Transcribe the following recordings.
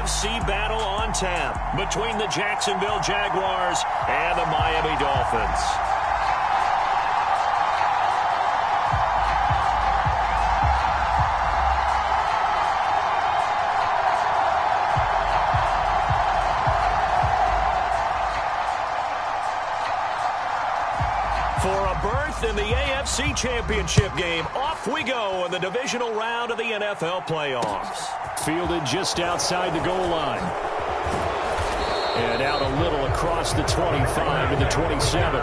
AFC battle on tap between the Jacksonville Jaguars and the Miami Dolphins. For a berth in the AFC Championship game, off we go in the divisional round of the NFL playoffs. Fielded just outside the goal line. And out a little across the 25 to the 27.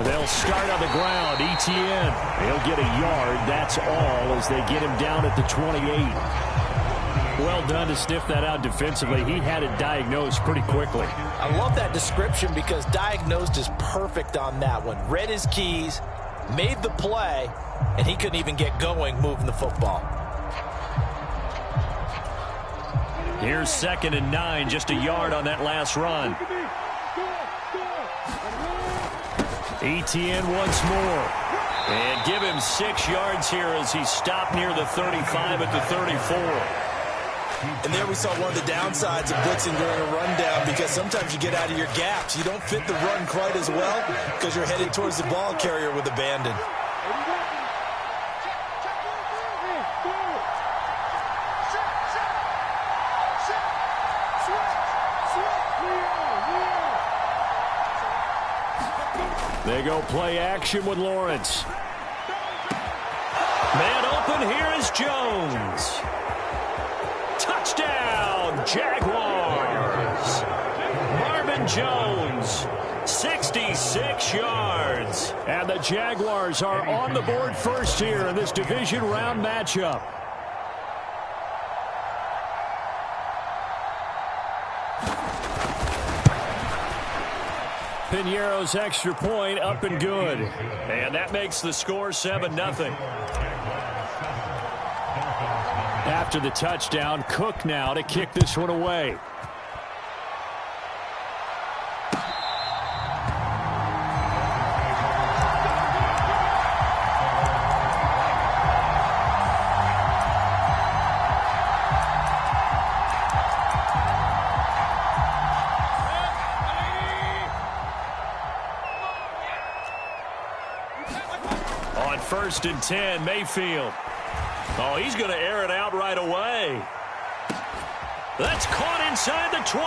They'll start on the ground. Etienne, he'll get a yard. That's all as they get him down at the 28. Well done to sniff that out defensively. He had it diagnosed pretty quickly. I love that description because diagnosed is perfect on that one. Read his keys, made the play, and he couldn't even get going moving the football. Here's 2nd and 9, just a yard on that last run. Etienne once more. And give him 6 yards here as he stopped near the 35 at the 34. And there we saw one of the downsides of blitzing during a rundown because sometimes you get out of your gaps. You don't fit the run quite as well because you're headed towards the ball carrier with abandon. They go play action with Lawrence. Man open, here is Jones. Touchdown, Jaguars. Marvin Jones, 66 yards. And the Jaguars are on the board first here in this division round matchup. Piñeiro's extra point up and good. And that makes the score 7-0. After the touchdown, Cook now to kick this one away. On 1st and 10, Mayfield. Oh, he's going to air it out right away. That's caught inside the 20.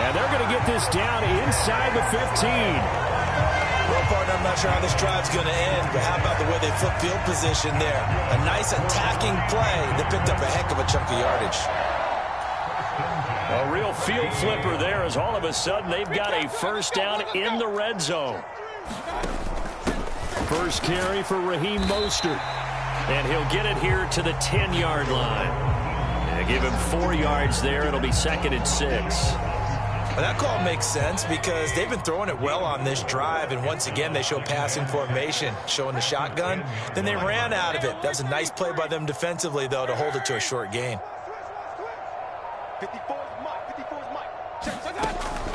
And they're going to get this down inside the 15. Well, partner, I'm not sure how this drive's going to end, but how about the way they flip field position there? A nice attacking play that picked up a heck of a chunk of yardage. A real field flipper there as all of a sudden they've got a first down in the red zone. First carry for Raheem Mostert. And he'll get it here to the 10-yard line. And give him 4 yards there. It'll be 2nd and 6. Well, that call makes sense because they've been throwing it well on this drive. And once again, they show passing formation, showing the shotgun. Then they ran out of it. That was a nice play by them defensively, though, to hold it to a short gain.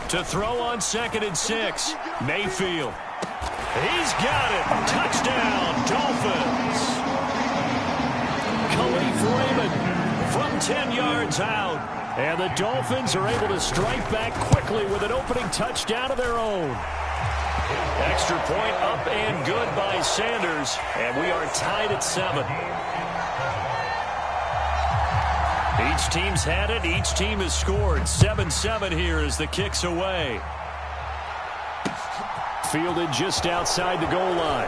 To throw on 2nd and 6. Mayfield. He's got it. Touchdown, Dolphins. Khalif Raymond from 10 yards out. And the Dolphins are able to strike back quickly with an opening touchdown of their own. Extra point up and good by Sanders. And we are tied at 7. Each team's had it. Each team has scored. 7-7 here as the kick's away. Fielded just outside the goal line.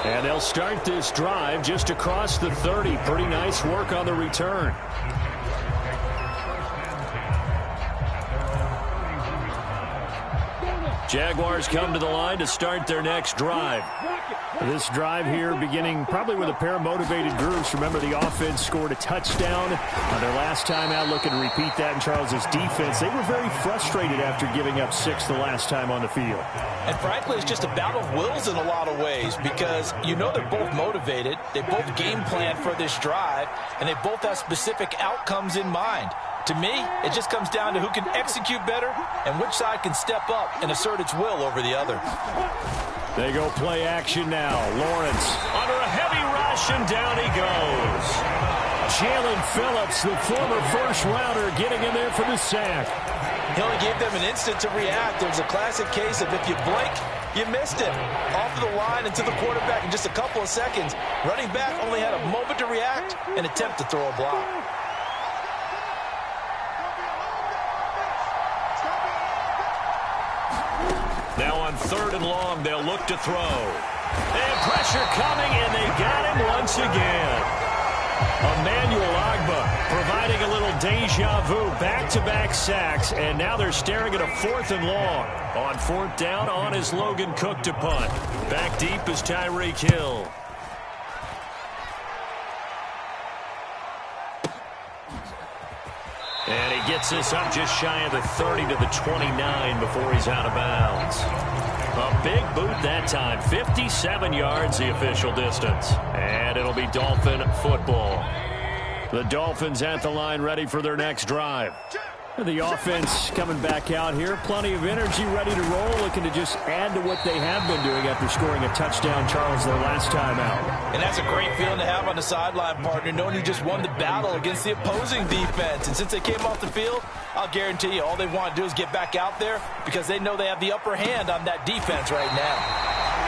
And they'll start this drive just across the 30. Pretty nice work on the return. Jaguars come to the line to start their next drive. This drive here beginning probably with a pair of motivated groups. Remember, the offense scored a touchdown on their last time out. Looking to repeat that in Charles's defense. They were very frustrated after giving up 6 the last time on the field. And frankly, it's just a battle of wills in a lot of ways because you know they're both motivated. They both game plan for this drive, and they both have specific outcomes in mind. To me, it just comes down to who can execute better and which side can step up and assert its will over the other. They go play action now. Lawrence under a heavy rush, and down he goes. Jalen Phillips, the former first-rounder, getting in there for the sack. He only gave them an instant to react. It was a classic case of if you blink, you missed it. Off of the line and to the quarterback in just a couple of seconds. Running back only had a moment to react and attempt to throw a block. Now on 3rd and long, they'll look to throw. And pressure coming, and they got him once again. Emmanuel Ogbah providing a little deja vu, back-to-back sacks, and now they're staring at a 4th and long. On 4th down, on is Logan Cook to punt. Back deep is Tyreek Hill. And he gets this up just shy of the 30 to the 29 before he's out of bounds. A big boot that time. 57 yards the official distance. And it'll be Dolphin football. The Dolphins at the line ready for their next drive. The offense coming back out here. Plenty of energy, ready to roll, looking to just add to what they have been doing after scoring a touchdown, Charles, their last time out. And that's a great feeling to have on the sideline, partner, knowing you just won the battle against the opposing defense. And since they came off the field, I'll guarantee you all they want to do is get back out there because they know they have the upper hand on that defense right now.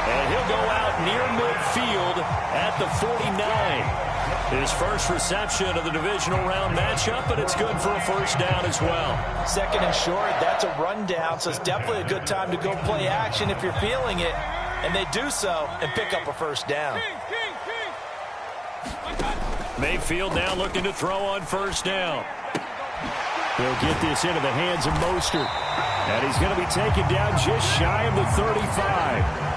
And he'll go out near midfield at the 49. His first reception of the divisional round matchup, but it's good for a first down as well. 2nd and short, that's a rundown, so it's definitely a good time to go play action if you're feeling it. And they do so and pick up a first down. Mayfield now looking to throw on 1st down. They'll get this into the hands of Mostert. And he's going to be taken down just shy of the 35.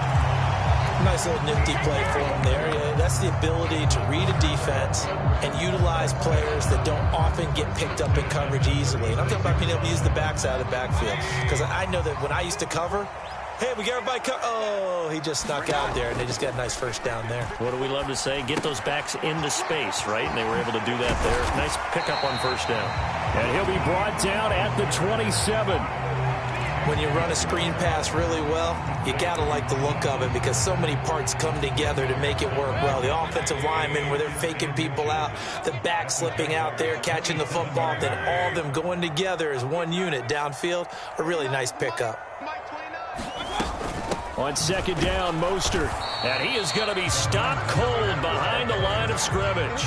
Nice little nifty play for him there. Yeah, that's the ability to read a defense and utilize players that don't often get picked up in coverage easily. And I'm talking about being able to use the backside of the backfield. Because I know that when I used to cover, hey, we got everybody covered. Oh, he just snuck out there, and they just got a nice first down there. What do we love to say? Get those backs into space, right? And they were able to do that there. Nice pickup on 1st down. And he'll be brought down at the 27. When you run a screen pass really well, you got to like the look of it because so many parts come together to make it work well. The offensive linemen, where they're faking people out, the back slipping out there, catching the football, then all of them going together as one unit downfield, a really nice pickup. On 2nd down, Mostert. And he is going to be stopped cold behind the line of scrimmage.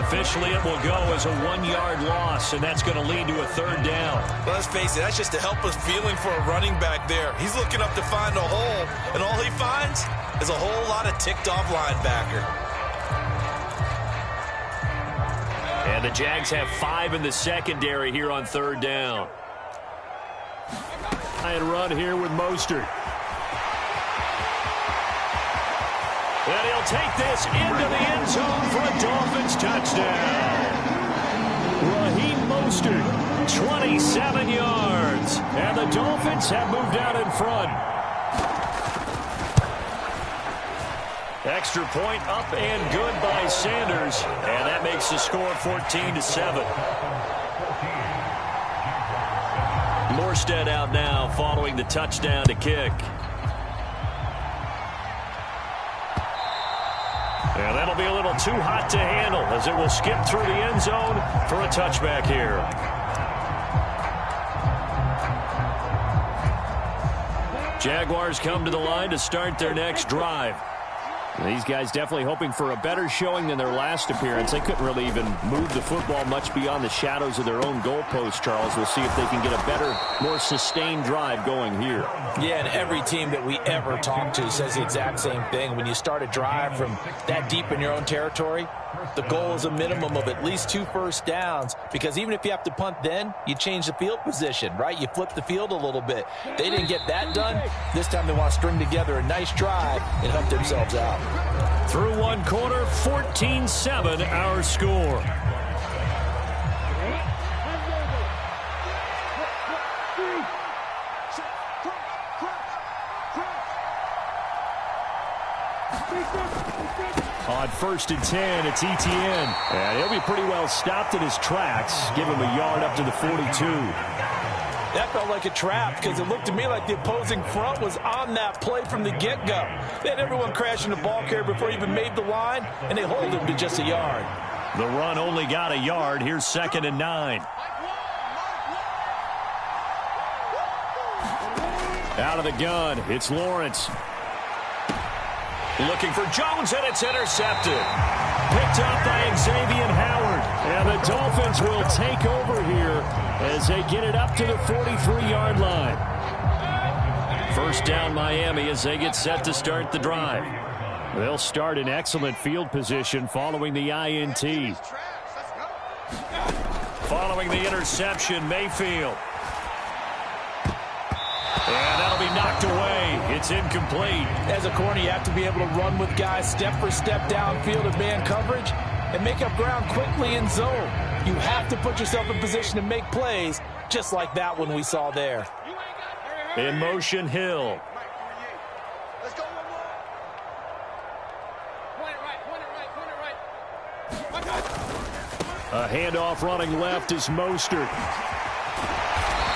Officially, it will go as a 1-yard loss, and that's going to lead to a 3rd down. Well, let's face it, that's just a helpless feeling for a running back there. He's looking up to find a hole, and all he finds is a whole lot of ticked-off linebacker. And the Jags have 5 in the secondary here on 3rd down. And run here with Mostert. And he'll take this into the end zone for a Dolphins touchdown. Raheem Mostert, 27 yards. And the Dolphins have moved out in front. Extra point up and good by Sanders. And that makes the score 14-7. Morstead out now following the touchdown to kick. And that'll be a little too hot to handle as it will skip through the end zone for a touchback here. Jaguars come to the line to start their next drive. These guys definitely hoping for a better showing than their last appearance. They couldn't really even move the football much beyond the shadows of their own goalpost, Charles. We'll see if they can get a better, more sustained drive going here. Yeah, and every team that we ever talk to says the exact same thing. When you start a drive from that deep in your own territory, the goal is a minimum of at least 2 first downs, because even if you have to punt then, you change the field position, right? You flip the field a little bit. They didn't get that done. This time they want to string together a nice drive and help themselves out. Through one quarter, 14-7 our score. On 1st and 10, it's Etienne. And he'll be pretty well stopped in his tracks. Give him a yard up to the 42. That felt like a trap, because it looked to me like the opposing front was on that play from the get-go. They had everyone crashing the ball carrier before he even made the line, and they hold him to just a yard. The run only got a yard. Here's 2nd and 9. Out of the gun, it's Lawrence. Looking for Jones, and it's intercepted. Picked up by Xavier Howard. And the Dolphins will take over here as they get it up to the 43-yard line. First down Miami as they get set to start the drive. They'll start in excellent field position following the INT. Following the interception, Mayfield. And that'll be knocked away. It's incomplete. As a corner, you have to be able to run with guys step for step downfield in man coverage and make up ground quickly in zone. You have to put yourself in position to make plays, just like that one we saw there. In motion, Hill. A handoff running left is Mostert.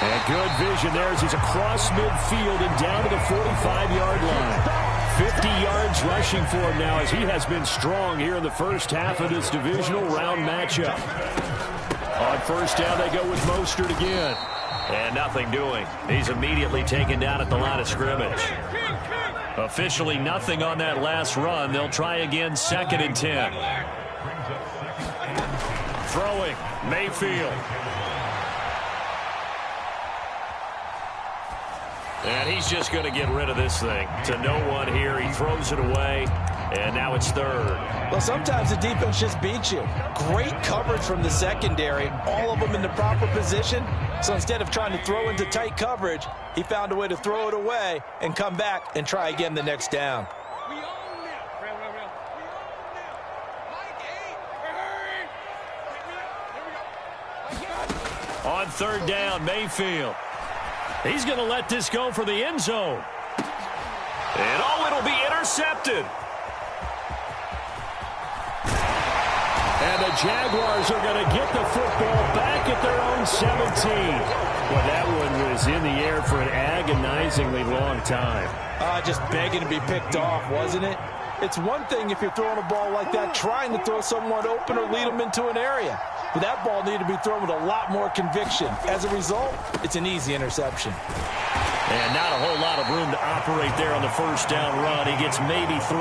And good vision there as he's across midfield and down to the 45-yard line. 50 yards rushing for him now as he has been strong here in the first half of this divisional round matchup. On first down, they go with Mostert again. And nothing doing. He's immediately taken down at the line of scrimmage. Officially nothing on that last run. They'll try again, 2nd and 10. Throwing, Mayfield. And he's just going to get rid of this thing. To no one here. He throws it away. And now it's 3rd. Well, sometimes the defense just beats you. Great coverage from the secondary. All of them in the proper position. So instead of trying to throw into tight coverage, he found a way to throw it away and come back and try again the next down. On 3rd down, Mayfield. He's going to let this go for the end zone. And it'll be intercepted. And the Jaguars are going to get the football back at their own 17. Well, that one was in the air for an agonizingly long time. Just begging to be picked off, wasn't it? It's one thing if you're throwing a ball like that, trying to throw someone open or lead them into an area. But that ball needed to be thrown with a lot more conviction. As a result, it's an easy interception. And not a whole lot of room to operate there on the first down run. He gets maybe 3.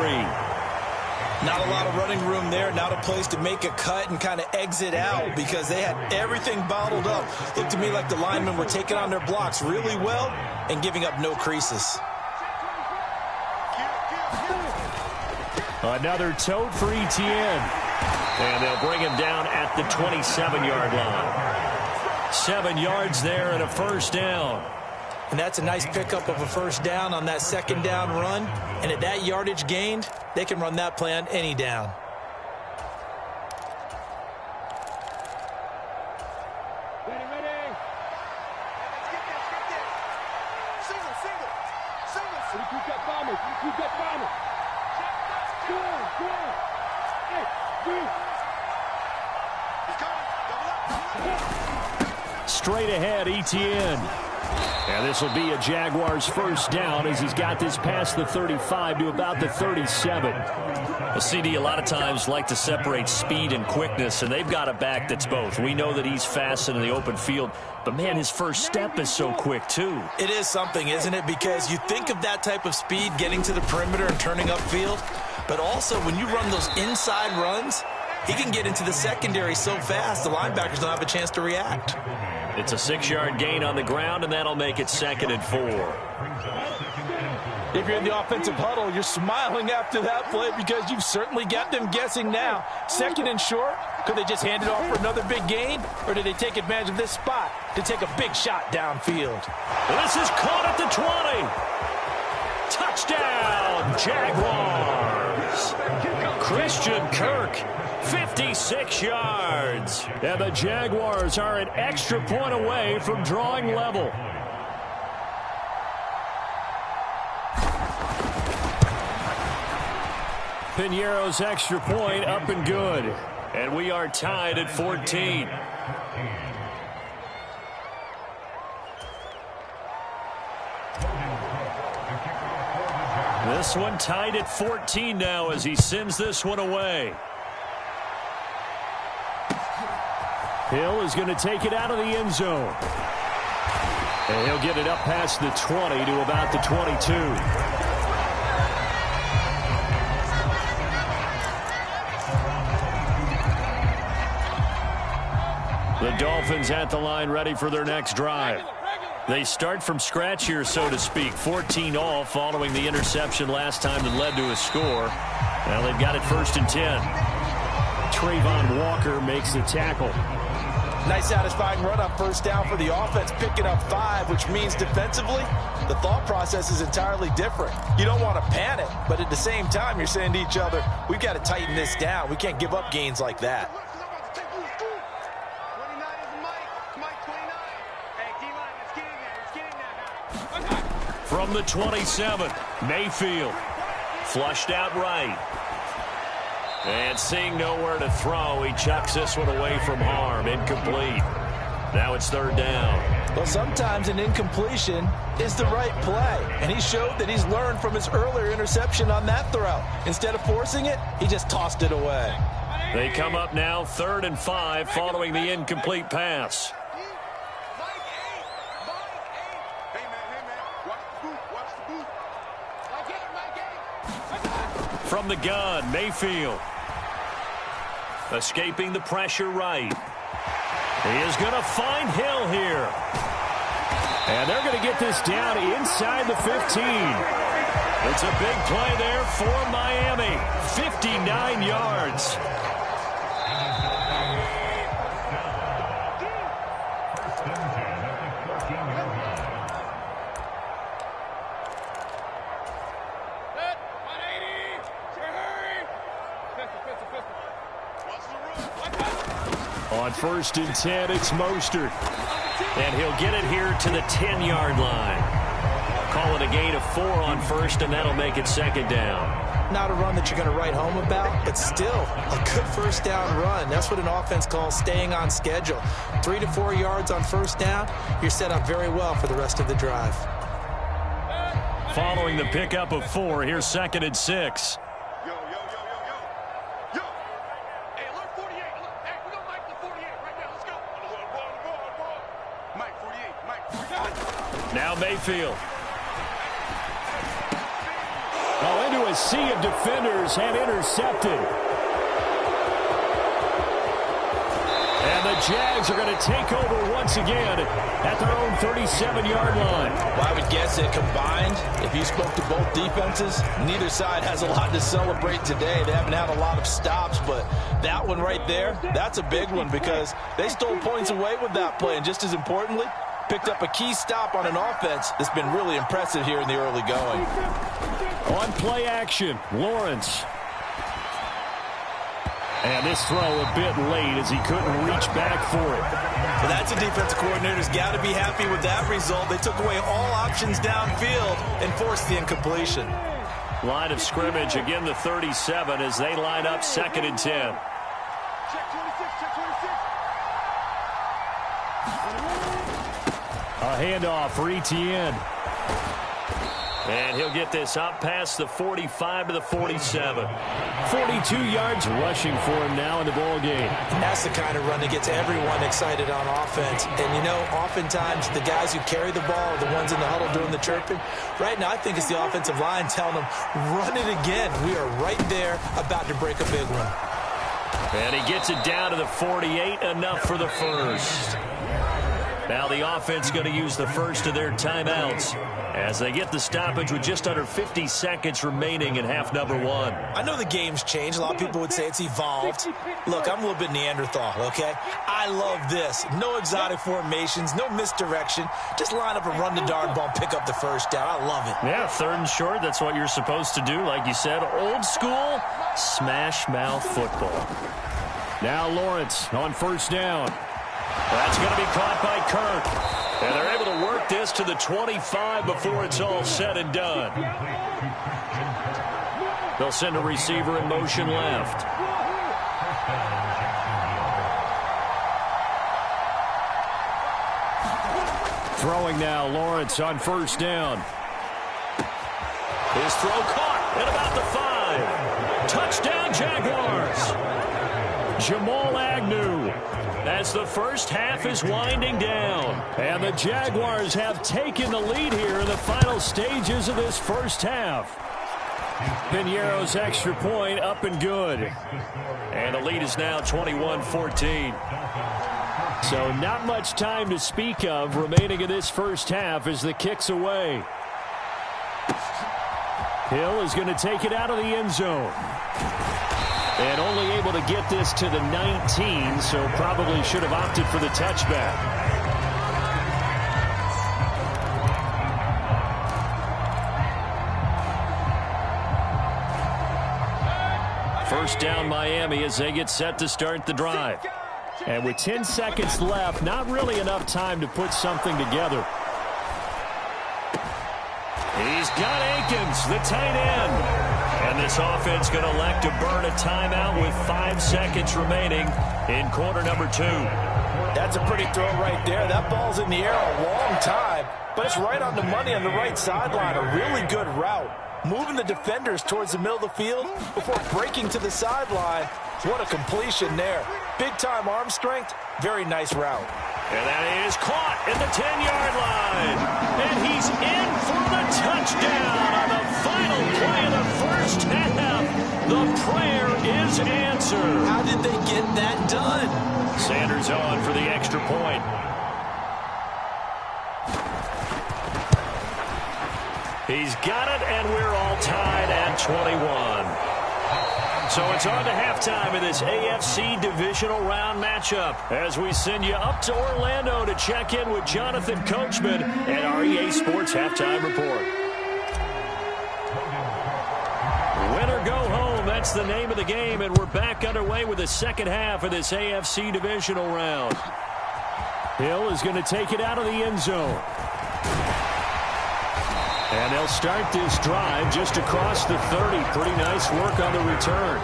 Not a lot of running room there. Not a place to make a cut and kind of exit out because they had everything bottled up. Looked to me like the linemen were taking on their blocks really well and giving up no creases. Another tote for Etienne. And they'll bring him down at the 27-yard line. 7 yards there and a first down. And that's a nice pickup of a first down on that 2nd down run. And at that yardage gained, they can run that play on any down. Straight ahead, Etienne. And this will be a Jaguars first down as he's got this past the 35 to about the 37. Well, CD a lot of times like to separate speed and quickness, and they've got a back that's both. We know that he's fast in the open field, but, man, his first step is so quick, too. It is something, isn't it? Because you think of that type of speed getting to the perimeter and turning upfield, But also, when you run those inside runs, he can get into the secondary so fast, the linebackers don't have a chance to react. It's a 6-yard gain on the ground, and that'll make it 2nd and 4. If you're in the offensive huddle, you're smiling after that play because you've certainly got them guessing now. 2nd and short, could they just hand it off for another big gain? Or did they take advantage of this spot to take a big shot downfield? This is caught at the 20. Touchdown, Jaguars. Christian Kirk, 56 yards. And the Jaguars are an extra point away from drawing level. Piñeiro's extra point up and good. And we are tied at 14. This one tied at 14 now as he sends this one away. Hill is going to take it out of the end zone. And he'll get it up past the 20 to about the 22. The Dolphins at the line ready for their next drive. They start from scratch here, so to speak. 14 all following the interception last time that led to a score. Well, they've got it 1st and 10. Trayvon Walker makes the tackle. Nice satisfying run on 1st down for the offense, picking up 5, which means defensively, the thought process is entirely different. You don't want to panic, but at the same time, you're saying to each other, we've got to tighten this down. We can't give up gains like that. From the 27, Mayfield. Flushed out right. And seeing nowhere to throw, he chucks this one away from harm. Incomplete. Now it's 3rd down. Well, sometimes an incompletion is the right play. And he showed that he's learned from his earlier interception on that throw. Instead of forcing it, he just tossed it away. They come up now 3rd and 5 following the incomplete pass. From the gun, Mayfield. Escaping the pressure right. He is going to find Hill here. And they're going to get this down inside the 15. It's a big play there for Miami. 59 yards. On 1st and 10, it's Mostert. And he'll get it here to the 10-yard line. Call it a gain of 4 on 1st, and that'll make it 2nd down. Not a run that you're going to write home about, but still a good 1st down run. That's what an offense calls staying on schedule. 3 to 4 yards on 1st down, you're set up very well for the rest of the drive. Following the pickup of 4, here's 2nd and 6. Now Mayfield. Oh, into a sea of defenders and intercepted. And the Jags are going to take over once again at their own 37-yard line. Well, I would guess that combined, if you spoke to both defenses, neither side has a lot to celebrate today. They haven't had a lot of stops, but that one right there, that's a big one because they stole points away with that play. And just as importantly, picked up a key stop on an offense that's been really impressive here in the early going. On play action, Lawrence. And this throw a bit late as he couldn't reach back for it. Well, that's a defensive coordinator's got to be happy with that result. They took away all options downfield and forced the incompletion. Line of scrimmage, again the 37 as they line up 2nd and 10. A handoff for Etienne. And he'll get this up past the 45 to the 47. 42 yards rushing for him now in the ball game. That's the kind of run that gets everyone excited on offense. And, you know, oftentimes the guys who carry the ball are the ones in the huddle doing the chirping. Right now, I think it's the offensive line telling them, run it again. We are right there about to break a big one. And he gets it down to the 48, enough for the first. Now the offense going to use the first of their timeouts as they get the stoppage with just under 50 seconds remaining in half number one. I know the game's changed. A lot of people would say it's evolved. Look, I'm a little bit Neanderthal, okay? I love this. No exotic formations, no misdirection. Just line up and run the darn ball, pick up the first down. I love it. Yeah, third and short, that's what you're supposed to do. Like you said, old school, smash mouth football. Now Lawrence on first down. That's going to be caught by Kirk. And they're able to work this to the 25 before it's all said and done. They'll send a receiver in motion left. Throwing now, Lawrence on first down. His throw caught at about the 5. Touchdown, Jaguars. Jamal Agnew. As the first half is winding down. And the Jaguars have taken the lead here in the final stages of this first half. Piñeiro's extra point up and good. And the lead is now 21-14. So not much time to speak of remaining in this first half as the kick's away. Hill is going to take it out of the end zone. And only able to get this to the 19, so probably should have opted for the touchback. First down Miami as they get set to start the drive. And with 10 seconds left, not really enough time to put something together. He's got Akins, the tight end. And this offense going to elect to burn a timeout with 5 seconds remaining in quarter number 2. That's a pretty throw right there. That ball's in the air a long time, but it's right on the money on the right sideline. A really good route. Moving the defenders towards the middle of the field before breaking to the sideline. What a completion there. Big-time arm strength. Very nice route. And that is caught at the 10-yard line. And he's in for the touchdown on the final play of the first half. The prayer is answered. How did they get that done? Sanders on for the extra point. He's got it, and we're all tied at 21. So it's on to halftime in this AFC divisional round matchup as we send you up to Orlando to check in with Jonathan Coachman and our EA Sports Halftime Report. Win or go home, that's the name of the game, and we're back underway with the second half of this AFC divisional round. Hill is going to take it out of the end zone. And they'll start this drive just across the 30. Pretty nice work on the return.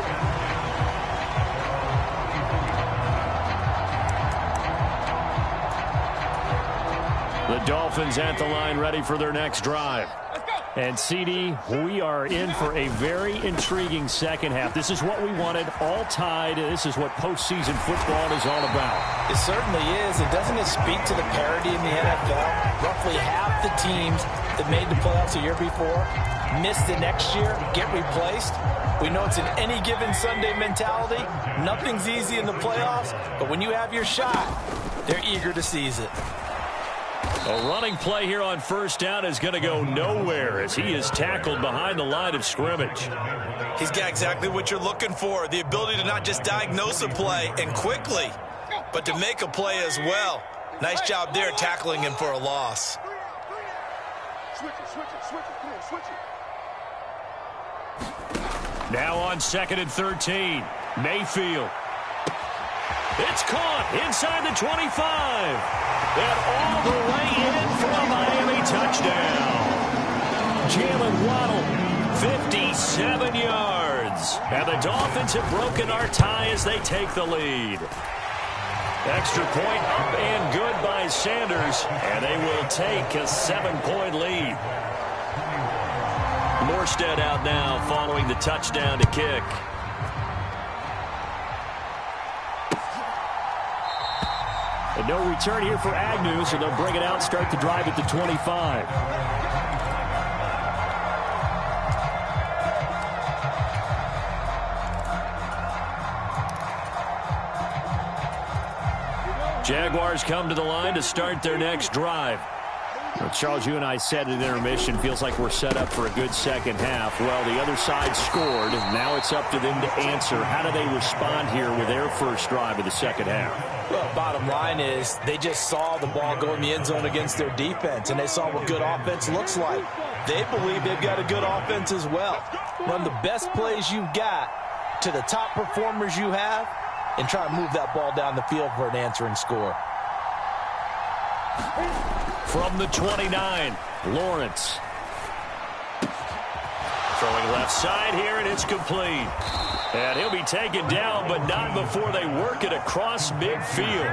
The Dolphins at the line ready for their next drive. And, CD, we are in for a very intriguing second half. This is what we wanted, all tied. This is what postseason football is all about. It certainly is. And doesn't it speak to the parity in the NFL? Roughly half the teams that made the playoffs a year before miss the next year, get replaced. We know it's an any given Sunday mentality. Nothing's easy in the playoffs, but when you have your shot, they're eager to seize it. A running play here on first down is going to go nowhere as he is tackled behind the line of scrimmage. He's got exactly what you're looking for, the ability to not just diagnose a play and quickly, but to make a play as well. Nice job there tackling him for a loss. Now on 2nd and 13, Mayfield. It's caught inside the 25. And all the way in for a Miami touchdown. Jalen Waddle, 57 yards. And the Dolphins have broken our tie as they take the lead. Extra point up and good by Sanders. And they will take a 7-point lead. Armstead out now following the touchdown to kick. And no return here for Agnew, so they'll bring it out, start the drive at the 25. Jaguars come to the line to start their next drive. Well, Charles, you and I said at intermission, feels like we're set up for a good second half. Well, the other side scored. Now it's up to them to answer. How do they respond here with their first drive of the second half? Well, bottom line is they just saw the ball go in the end zone against their defense, and they saw what good offense looks like. They believe they've got a good offense as well. Run the best plays you've got to the top performers you have, and try to move that ball down the field for an answering score. From the 29, Lawrence. Throwing left side here, and it's complete. And he'll be taken down, but not before they work it across midfield.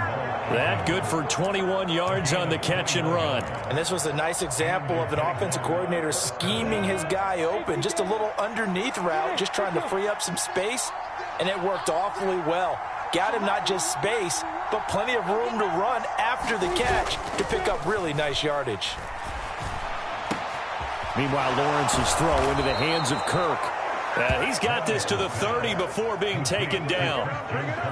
That good for 21 yards on the catch and run. And this was a nice example of an offensive coordinator scheming his guy open. Just a little underneath route, just trying to free up some space, and it worked awfully well. Got him not just space, but plenty of room to run after the catch to pick up really nice yardage. Meanwhile, Lawrence's throw into the hands of Kirk. He's got this to the 30 before being taken down.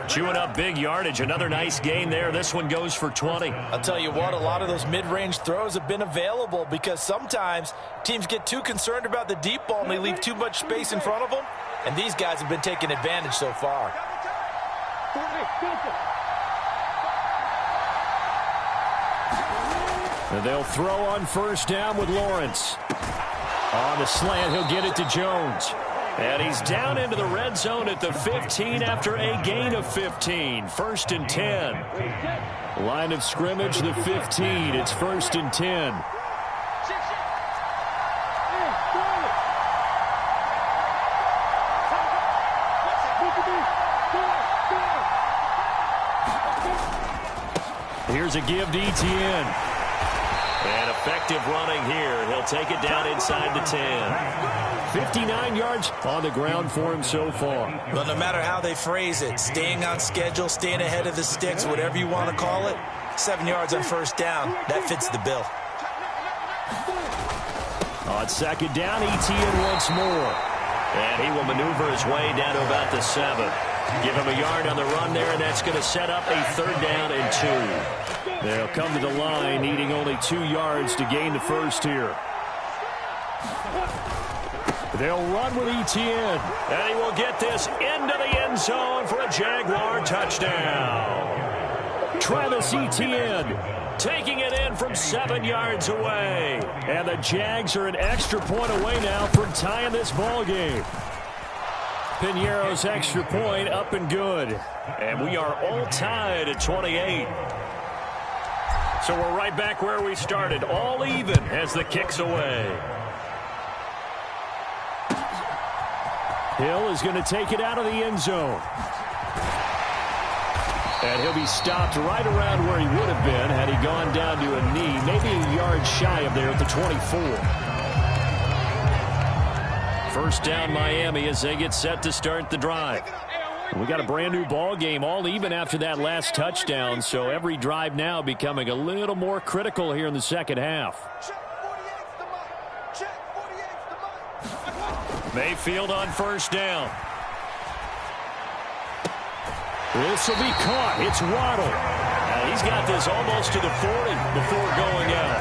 Chewing up big yardage. Another nice gain there. This one goes for 20. I'll tell you what, a lot of those mid-range throws have been available because sometimes teams get too concerned about the deep ball and they leave too much space in front of them. And these guys have been taking advantage so far. And they'll throw on first down with Lawrence. On the slant, he'll get it to Jones. And he's down into the red zone at the 15 after a gain of 15. First and 10. Line of scrimmage, the 15. It's first and 10. Here's a give to Etienne. And effective running here. He'll take it down inside the 10. 59 yards on the ground for him so far. Well, no matter how they phrase it, staying on schedule, staying ahead of the sticks, whatever you want to call it, 7 yards on first down, that fits the bill. On second down, Etienne once more. And he will maneuver his way down to about the 7. Give him a yard on the run there, and that's going to set up a third down and 2. They'll come to the line, needing only 2 yards to gain the first here. They'll run with Etienne. And he will get this into the end zone for a Jaguar touchdown. Travis Etienne taking it in from 7 yards away. And the Jags are an extra point away now from tying this ball game. Piñeiro's extra point up and good. And we are all tied at 28. So we're right back where we started, all even as the kick's away. Hill is going to take it out of the end zone. And he'll be stopped right around where he would have been had he gone down to a knee, maybe a yard shy of there at the 24. First down Miami as they get set to start the drive. We got a brand new ball game, all even after that last touchdown, so every drive now becoming a little more critical here in the second half. Mayfield on first down. This will be caught. It's Waddle. He's got this almost to the 40 before going out.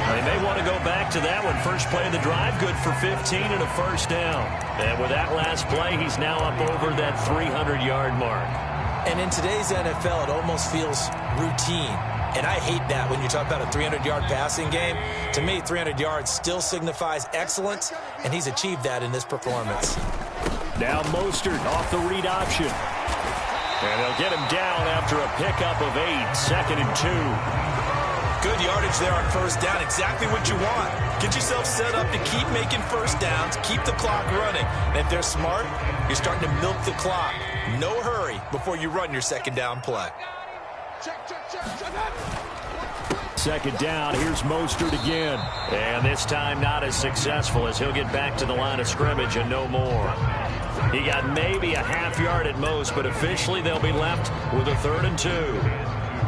They may want to go back to that one. First play of the drive, good for 15 and a first down. And with that last play, he's now up over that 300-yard mark. And in today's NFL, it almost feels routine. And I hate that when you talk about a 300-yard passing game. To me, 300 yards still signifies excellence, and he's achieved that in this performance. Now Mostert off the read option. And they'll get him down after a pickup of 8, second and 2. Good yardage there on first down, exactly what you want. Get yourself set up to keep making first downs, keep the clock running. And if they're smart, you're starting to milk the clock. No hurry before you run your second down play. second down. Here's Mostert again. And this time not as successful as he'll get back to the line of scrimmage and no more. He got maybe a half yard at most, but officially they'll be left with a 3rd and 2.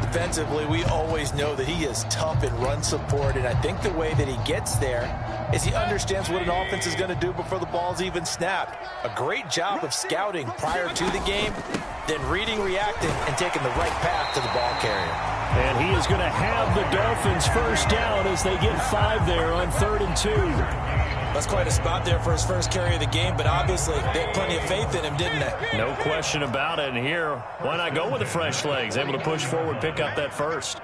Defensively, we always know that he is tough in run support, and I think the way that he gets there is he understands what an offense is going to do before the ball's even snapped. A great job of scouting prior to the game, then reading, reacting, and taking the right path to the ball carrier. And he is going to have the Dolphins first down as they get 5 there on 3rd and 2. That's quite a spot there for his first carry of the game, but obviously they had plenty of faith in him, didn't they? No question about it. And here, why not go with the fresh legs? Able to push forward, pick up that first.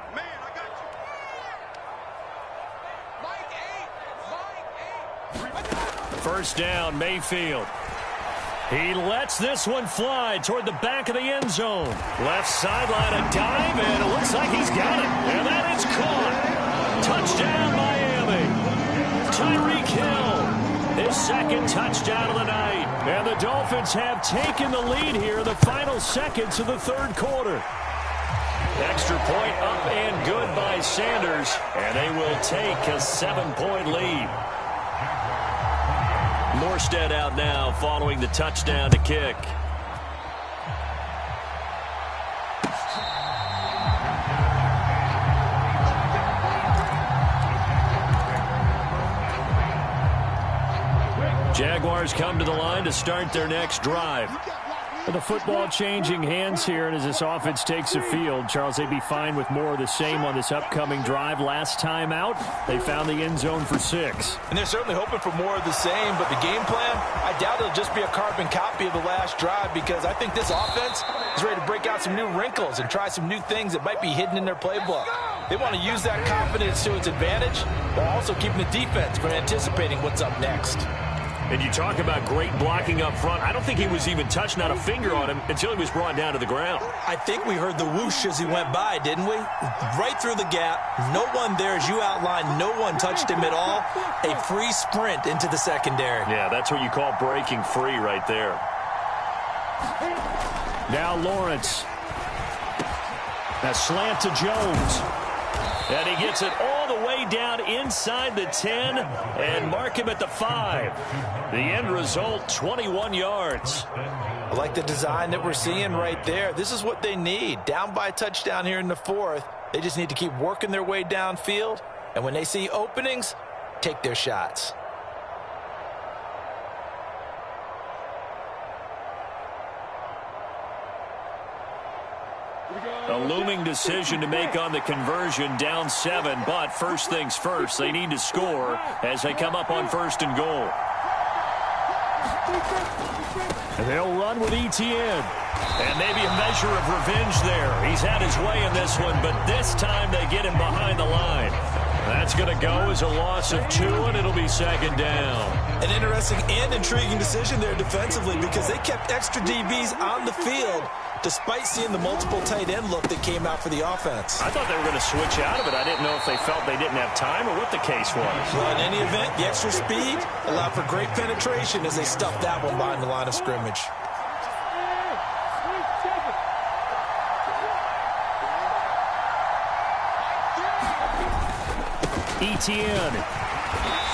First down, Mayfield. He lets this one fly toward the back of the end zone. Left sideline, a dive, and it looks like he's got it. And that is caught. Touchdown, Miami. Tyreek Hill, his second touchdown of the night. And the Dolphins have taken the lead here in the final seconds of the 3rd quarter. Extra point up and good by Sanders, and they will take a 7-point lead. Morstead out now following the touchdown to kick. Jaguars come to the line to start their next drive. The football changing hands here, and as this offense takes the field, Charles, they'd be fine with more of the same on this upcoming drive. Last time out, they found the end zone for 6. And they're certainly hoping for more of the same, but the game plan, I doubt it'll just be a carbon copy of the last drive, because I think this offense is ready to break out some new wrinkles and try some new things that might be hidden in their playbook. They want to use that confidence to its advantage while also keeping the defense from anticipating what's up next. And you talk about great blocking up front. I don't think he was even touched, not a finger on him, until he was brought down to the ground. I think we heard the whoosh as he went by, didn't we? Right through the gap. No one there, as you outlined. No one touched him at all. A free sprint into the secondary. Yeah, that's what you call breaking free right there. Now Lawrence. A slant to Jones. And he gets it all the way down inside the 10 and mark him at the 5. The end result, 21 yards. I like the design that we're seeing right there. This is what they need. Down by a touchdown here in the 4th. They just need to keep working their way downfield. And when they see openings, take their shots. A looming decision to make on the conversion, down 7, but first things first, they need to score as they come up on 1st and goal. And they'll run with Etienne. And maybe a measure of revenge there. He's had his way in this one, but this time they get him behind the line. That's going to go as a loss of 2, and it'll be 2nd down. An interesting and intriguing decision there defensively, because they kept extra DBs on the field despite seeing the multiple tight end look that came out for the offense. I thought they were going to switch out of it. I didn't know if they felt they didn't have time or what the case was. Well, in any event, the extra speed allowed for great penetration as they stuffed that one behind the line of scrimmage. Etienne.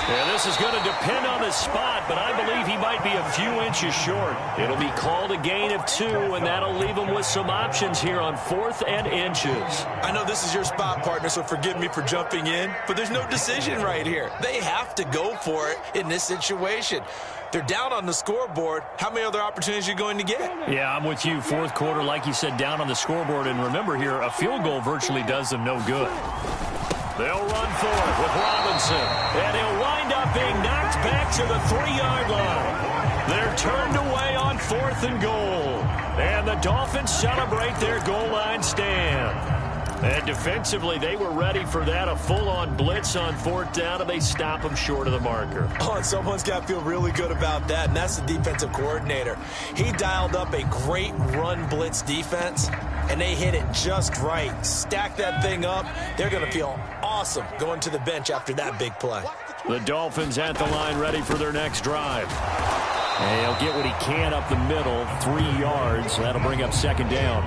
Yeah, this is going to depend on the spot, but I believe he might be a few inches short. It'll be called a gain of 2, and that'll leave him with some options here on 4th and inches. I know this is your spot, partner, so forgive me for jumping in, but there's no decision right here. They have to go for it in this situation. They're down on the scoreboard. How many other opportunities are you going to get? Yeah, I'm with you. 4th quarter, like you said, down on the scoreboard. And remember here, a field goal virtually does them no good. They'll run for it with Robinson. And he'll wind up being knocked back to the 3-yard line. They're turned away on 4th and goal. And the Dolphins celebrate their goal line stand. And defensively, they were ready for that. A full-on blitz on 4th down, and they stop them short of the marker. Oh, and someone's got to feel really good about that, and that's the defensive coordinator. He dialed up a great run blitz defense, and they hit it just right. Stack that thing up. They're going to feel awesome going to the bench after that big play. The Dolphins at the line ready for their next drive. And he'll get what he can up the middle, 3 yards. That'll bring up 2nd down.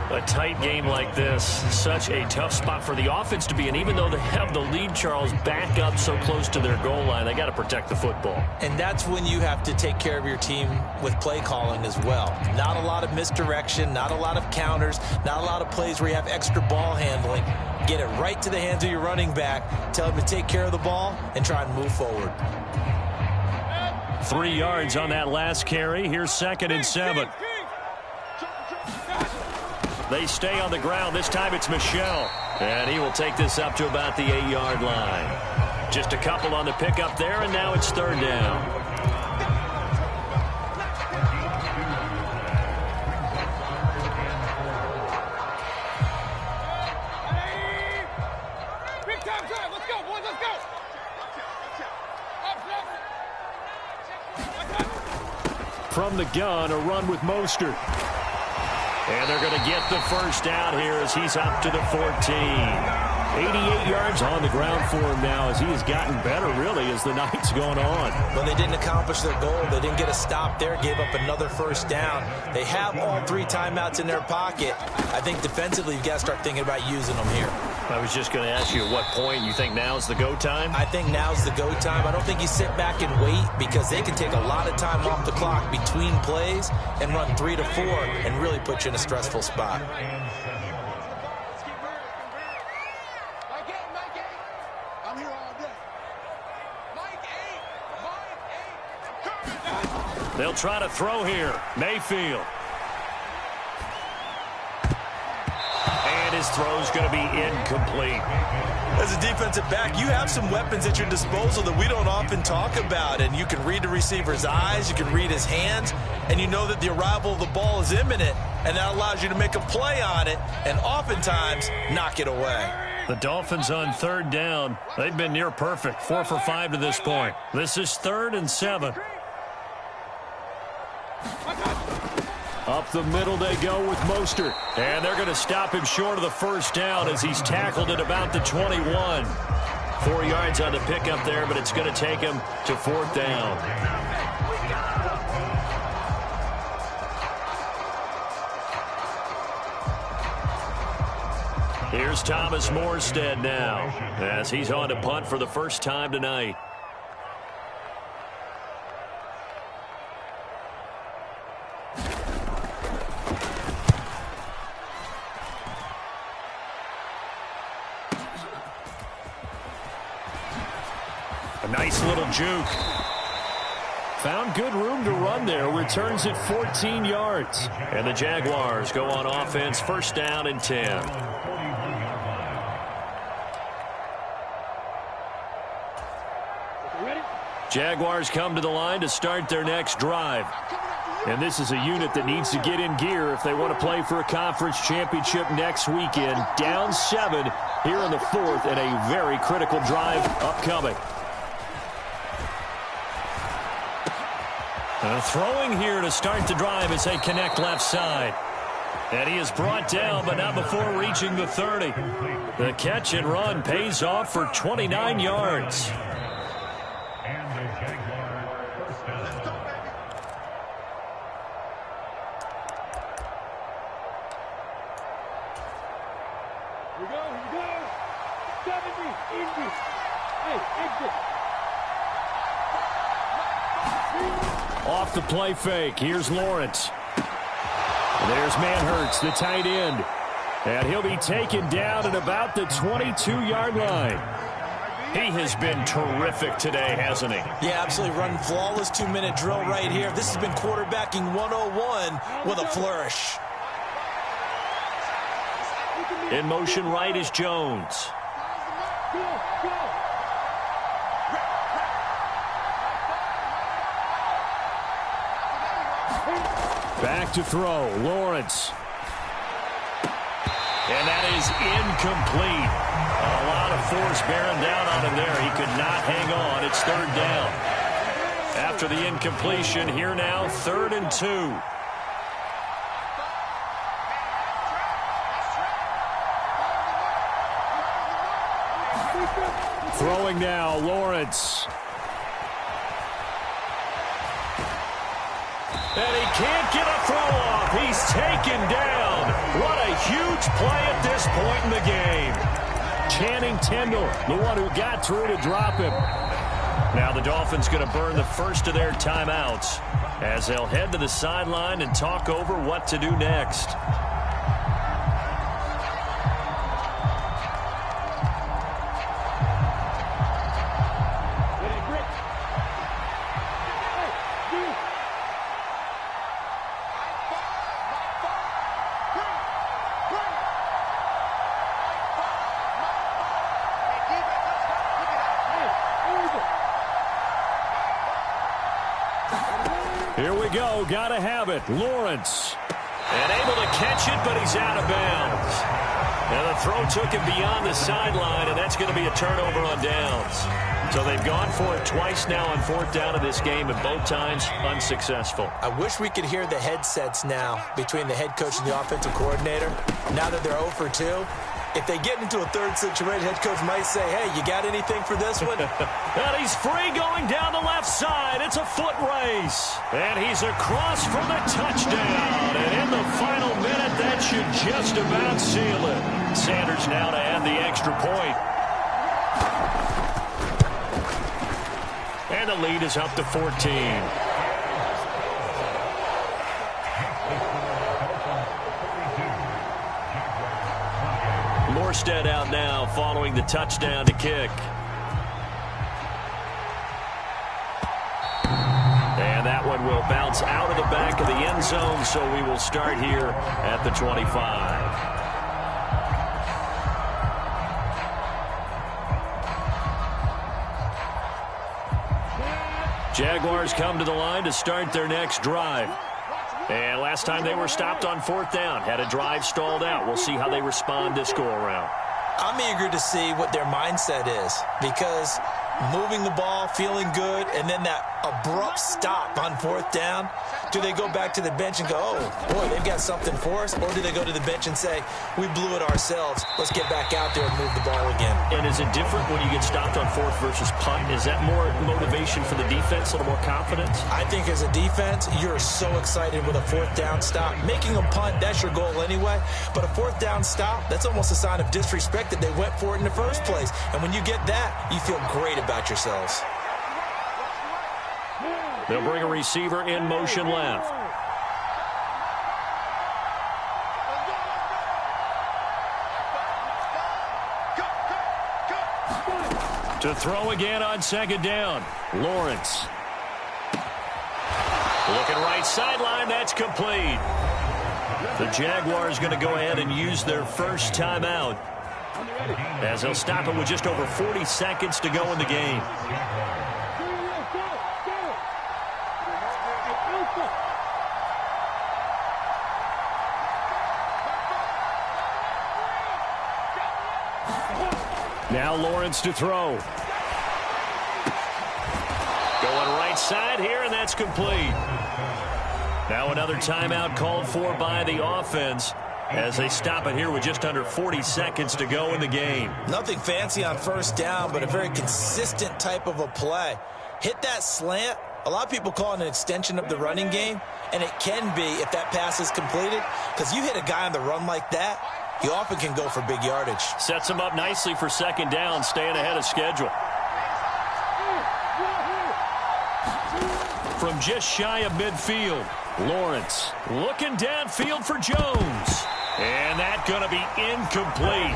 A tight game like this, such a tough spot for the offense to be in. Even though they have the lead, Charles, back up so close to their goal line, they got to protect the football. And that's when you have to take care of your team with play calling as well. Not a lot of misdirection, not a lot of counters, not a lot of plays where you have extra ball handling. Get it right to the hands of your running back, tell him to take care of the ball, and try and move forward. 3 yards on that last carry. Here's 2nd and 7. They stay on the ground. This time it's Michel. And he will take this up to about the 8-yard line. Just a couple on the pickup there, and now it's 3rd down. From the gun, a run with Mostert. And they're going to get the first down here as he's up to the 14. 88 yards on the ground for him now as he has gotten better, really, as the night's gone on. Well, they didn't accomplish their goal. They didn't get a stop there, gave up another first down. They have all 3 timeouts in their pocket. I think defensively, you've got to start thinking about using them here. I was just going to ask you at what point you think now's the go time? I think now's the go time. I don't think you sit back and wait because they can take a lot of time off the clock between plays and run 3 to 4 and really put you in a stressful spot. They'll try to throw here. Mayfield. And his throw's going to be incomplete. As a defensive back, you have some weapons at your disposal that we don't often talk about. And you can read the receiver's eyes, you can read his hands, and you know that the arrival of the ball is imminent. And that allows you to make a play on it and oftentimes knock it away. The Dolphins on 3rd down. They've been near perfect. 4 for 5 to this point. This is 3rd and 7. Up the middle they go with Mostert. And they're going to stop him short of the first down as he's tackled at about the 21. 4 yards on the pickup there, but it's going to take him to 4th down. Here's Thomas Morstead now as he's on to punt for the first time tonight. A nice little juke. Found good room to run there. Returns it 14 yards. And the Jaguars go on offense, 1st down and 10. Jaguars come to the line to start their next drive. And this is a unit that needs to get in gear if they want to play for a conference championship next weekend. Down 7 here in the 4th and a very critical drive upcoming. Throwing here to start the drive as they connect left side. And he is brought down, but not before reaching the 30. The catch and run pays off for 29 yards. Off the play fake. Here's Lawrence. There's Manhertz, the tight end. And he'll be taken down at about the 22-yard line. He has been terrific today, hasn't he? Yeah, absolutely. Running flawless 2-minute drill right here. This has been quarterbacking 101 with a flourish. In motion right is Jones. Back to throw, Lawrence. And that is incomplete. A lot of force bearing down on him there. He could not hang on. It's 3rd down. After the incompletion, here now, 3rd and 2. Throwing now, Lawrence. And he can't get a throw off. He's taken down. What a huge play at this point in the game. Channing Tindall, the one who got through to drop him. Now the Dolphins going to burn the first of their timeouts as they'll head to the sideline and talk over what to do next. Here we go. Got to have it. Lawrence. And able to catch it, but he's out of bounds. And the throw took him beyond the sideline, and that's going to be a turnover on downs. So they've gone for it twice now on fourth down in this game, and both times unsuccessful. I wish we could hear the headsets now between the head coach and the offensive coordinator. Now that they're 0 for 2. If they get into a third situation, head coach might say, hey, you got anything for this one? And he's free going down the left side. It's a foot race. And he's across for the touchdown. And in the final minute, that should just about seal it. Sanders now to add the extra point. And the lead is up to 14. Morstead out now following the touchdown to kick. And that one will bounce out of the back of the end zone, so we will start here at the 25. Jaguars come to the line to start their next drive. And last time they were stopped on fourth down, had a drive stalled out. We'll see how they respond this go-around. I'm eager to see what their mindset is, because moving the ball, feeling good, and then that abrupt stop on fourth down, do they go back to the bench and go, oh, boy, they've got something for us? Or do they go to the bench and say, we blew it ourselves, let's get back out there and move the ball again? And is it different when you get stopped on fourth versus punt? Is that more motivation for the defense, a little more confidence? I think as a defense, you're so excited with a fourth down stop. Making a punt, that's your goal anyway. But a fourth down stop, that's almost a sign of disrespect that they went for it in the first place. And when you get that, you feel great about yourselves. They'll bring a receiver in motion left. To throw again on second down. Lawrence. Looking right sideline. That's complete. The Jaguars going to go ahead and use their first timeout, as they'll stop it with just over 40 seconds to go in the game. Now Lawrence to throw. Going right side here, and that's complete. Now another timeout called for by the offense as they stop it here with just under 40 seconds to go in the game. Nothing fancy on first down, but a very consistent type of a play. Hit that slant. A lot of people call it an extension of the running game, and it can be if that pass is completed, because you hit a guy on the run like that, he often can go for big yardage. Sets him up nicely for second down, staying ahead of schedule. From just shy of midfield, Lawrence looking downfield for Jones. And that's going to be incomplete.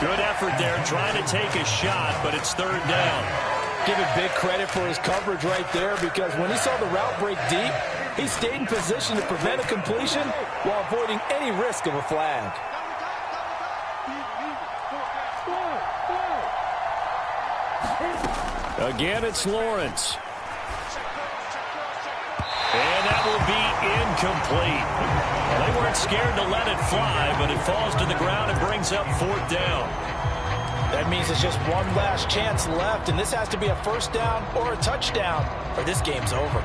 Good effort there, trying to take a shot, but it's third down. Give it big credit for his coverage right there, because when he saw the route break deep, he stayed in position to prevent a completion while avoiding any risk of a flag. Again, it's Lawrence. And that will be incomplete. Well, they weren't scared to let it fly, but it falls to the ground and brings up fourth down. That means it's just one last chance left, and this has to be a first down or a touchdown, or this game's over.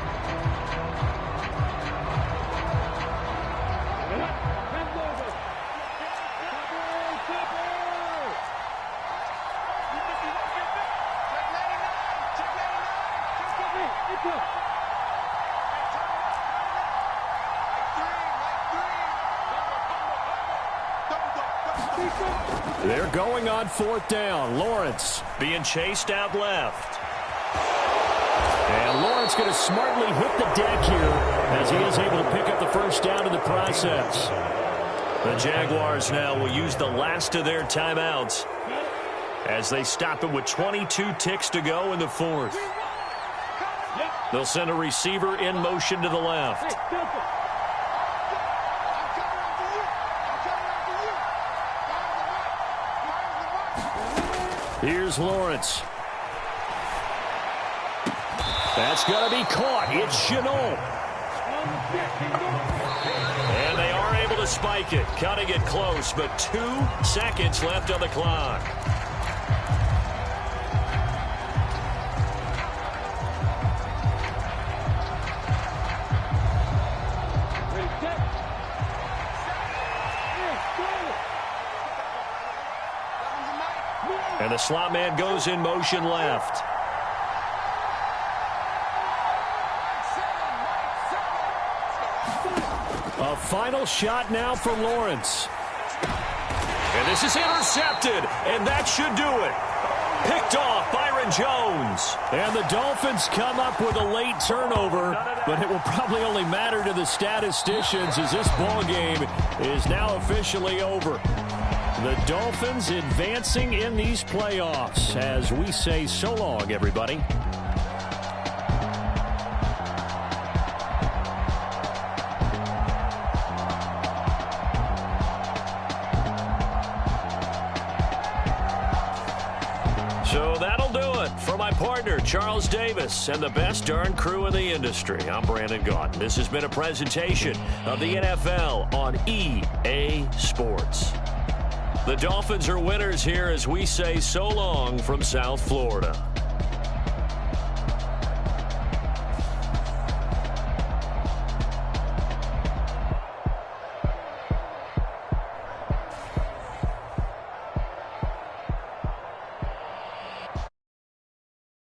They're going on 4th down. Lawrence being chased out left. And Lawrence going to smartly hit the deck here as he is able to pick up the first down in the process. The Jaguars now will use the last of their timeouts as they stop it with 22 ticks to go in the 4th. They'll send a receiver in motion to the left. Here's Lawrence. That's going to be caught. It's Chenault. And they are able to spike it, cutting it close, but 2 seconds left on the clock. And the slot man goes in motion left. A final shot now for Lawrence. And this is intercepted, and that should do it. Picked off Byron Jones. And the Dolphins come up with a late turnover, but it will probably only matter to the statisticians as this ball game is now officially over. The Dolphins advancing in these playoffs as we say so long, everybody. So that'll do it for my partner, Charles Davis, and the best darn crew in the industry. I'm Brandon Gaudin. This has been a presentation of the NFL on EA Sports. The Dolphins are winners here as we say so long from South Florida.